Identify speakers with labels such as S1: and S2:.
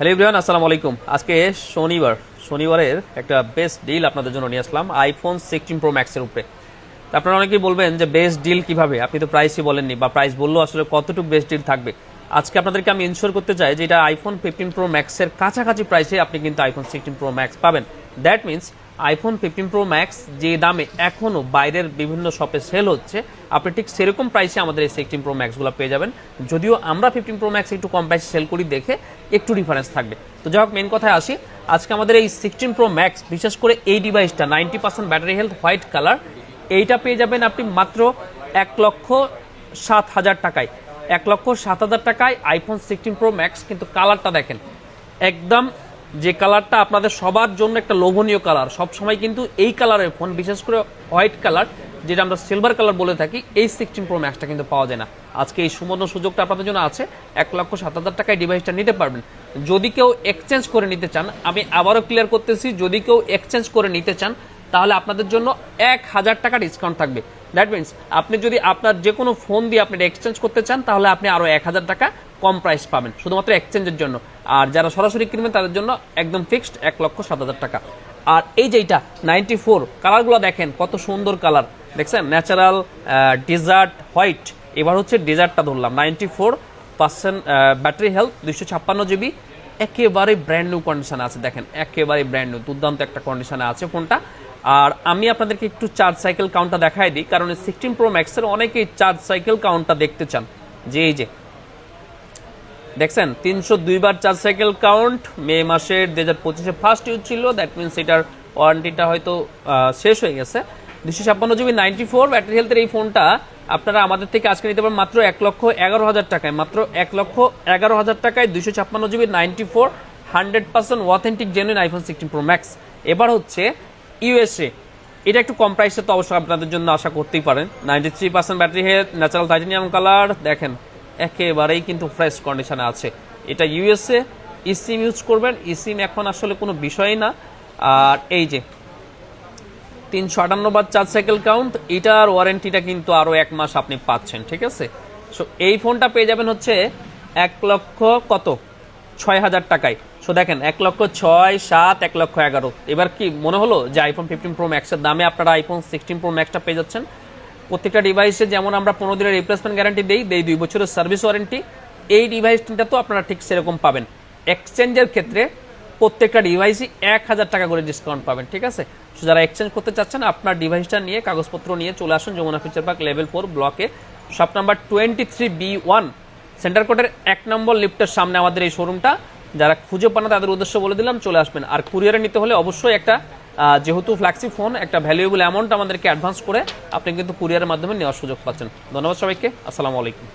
S1: Hello everyone, আসসালামু আলাইকুম। আজকে শনিবারের একটা বেস্ট ডিল আপনাদের জন্য নিয়ে আসলাম আইফোন 16 প্রো ম্যাক্সের উপরে। তো আপনারা অনেকেই বলবেন যে বেস্ট ডিল কিভাবে, আপনি তো প্রাইসই বলেননি, বা প্রাইস বললেও আসলে কতটুকু বেস্ট ডিল থাকবে। আজকে আপনাদেরকে আমি ইনশিওর করতে চাই যে এটা আইফোন 15 প্রো ম্যাক্সের কাছাকাছি প্রাইসে আপনি কিন্তু আইফোন 16 প্রো ম্যাক্স পাবেন। That means iPhone 15 pro max যে দামে এখনও বাইরের বিভিন্ন শপে সেল হচ্ছে, আপনি ঠিক সেরকম প্রাইসে আমাদের এই 16 প্রো ম্যাক্সগুলো পেয়ে যাবেন। যদিও আমরা 15 প্রো ম্যাক্স একটু কম প্রাইসে সেল করি দেখে একটু ডিফারেন্স থাকবে। তো যাই হোক, মেন কথায় আসি। আজকে আমাদের এই 16 প্রো ম্যাক্স, বিশেষ করে এই ডিভাইসটা 90% ব্যাটারি হেলথ, হোয়াইট কালার, এইটা পেয়ে যাবেন আপনি মাত্র 1,07,000 টাকায়। 1,07,000 টাকায় আইফোন 16 প্রো ম্যাক্স। কিন্তু কালারটা দেখেন, একদম যে কালারটা আপনাদের সবার জন্য একটা লোভনীয় কালার। সবসময় কিন্তু এই কালারের ফোন, বিশেষ করে হোয়াইট কালার, যেটা আমরা সিলভার কালার বলে থাকি, এই 16 প্রো ম্যাক্সটা কিন্তু পাওয়া যায় না। আজকে এই সুবর্ণ সুযোগটা আপনাদের জন্য আছে। 1,07,000 টাকায় ডিভাইসটা নিতে পারবেন। যদি কেউ এক্সচেঞ্জ করে নিতে চান, আমি আবারও ক্লিয়ার করতেছি, যদি কেউ এক্সচেঞ্জ করে নিতে চান তাহলে আপনাদের জন্য 1,000 টাকা ডিসকাউন্ট থাকবে। দ্যাট মিনস আপনি যদি আপনার যে কোনো ফোন দিয়ে আপনি এক্সচেঞ্জ করতে চান তাহলে আপনি আরও 1,000 টাকা কম প্রাইস পাবেন শুধুমাত্র এক্সচেঞ্জের জন্য। আর যারা সরাসরি কিনবেন তাদের জন্য একদম ফিক্সড 1,07,000 টাকা। আর এই যে এটা 94 কালারগুলো দেখেন কত সুন্দর কালার, দেখছেন? Natural, desert, white. এবার হচ্ছে ডেজার্টটা ধরলাম। 94% ব্যাটারি হেলথ, 256 জিবি, একেবারে ব্র্যান্ড নিউ কন্ডিশনে আছে। দেখেন একেবারে ব্র্যান্ড নিউ, দুর্দান্ত একটা কন্ডিশনে আছে ফোনটা। আর আমি আপনাদেরকে একটু চার্জ সাইকেল কাউন্টটা দেখাই দিই, কারণ 16 প্রো ম্যাক্সের অনেকেই চার্জ সাইকেল কাউন্টটা দেখতে চান। যে এই যে দেখছেন 302 বার চার্জ সাইকেল কাউন্ট, মে মাসের 2025-এ ফার্স্ট ইউজ ছিল। দ্যাট মিনস এটার ওয়ারেন্টিটা হয়তো শেষ হয়ে গেছে। 256 জিবি 94 ব্যাটারি হেলথের এই ফোনটা আপনারা আমাদের থেকে আজকে নিতে পারেন মাত্র 1,11,000 টাকায়। মাত্র 1,11,000 টাকায় 256 GB 94 100% authentic genuine iPhone 16 pro max. এবার হচ্ছে ইউএসএ, এটা একটু কম প্রাইসে তো অবশ্যই আপনাদের জন্য আশা করতেই পারেন। 93% battery health, natural titanium colour, দেখেন একেবারেই কিন্তু ফ্রেশ কন্ডিশনে আছে। এটা ইউএসএ, ইসিম ইউজ করবেন। ইসিম এখন আসলে কোনো বিষয়ই না। আর এই যে 358 বার চার্জ সাইকেল কাউন্ট, এটার ওয়ারেন্টিটা কিন্তু আরও 1 মাস আপনি পাচ্ছেন, ঠিক আছে? সো এই ফোনটা পেয়ে যাবেন হচ্ছে 1,06,000 টাকায়। সো দেখেন 1,06,000, 7, 1,11,000। এবার কি মনে হলো যে আইফোন 15 প্রো ম্যাক্সের দামে আপনারা আইফোন 16 প্রো ম্যাক্সটা পেয়ে যাচ্ছেন? প্রত্যেকটা ডিভাইসে যেমন আমরা 15 দিনের রিপ্লেসমেন্ট গ্যারান্টি দেই 2 বছরের সার্ভিস ওয়ারেন্টি, এই ডিভাইসটা তো আপনারা ঠিক সেরকম পাবেন। এক্সচেঞ্জের ক্ষেত্রে প্রত্যেকটা ডিভাইসই 1,000 টাকা করে ডিসকাউন্ট পাবেন, ঠিক আছে? সো যারা এক্সচেঞ্জ করতে চাচ্ছেন, আপনার ডিভাইসটা নিয়ে কাগজপত্র নিয়ে চলে আসুন যমুনা ফিউচার পার্ক লেভেল 4 ব্লকে, শপ নাম্বার 23B1, সেন্টার কোর্টের 1 নম্বর লিফটের সামনে আমাদের এই শোরুমটা। যারা খুঁজে পান না তাদের উদ্দেশ্য বলে দিলাম, চলে আসবেন। আর কুরিয়ারে নিতে হলে অবশ্যই একটা, যেহেতু ফ্ল্যাক্সি ফোন, একটা ভ্যালুয়েবল অ্যামাউন্ট আমাদেরকে অ্যাডভান্স করে আপনি কিন্তু কুরিয়ারের মাধ্যমে নেওয়ার সুযোগ পাচ্ছেন। ধন্যবাদ সবাইকে, আসসালামু আলাইকুম।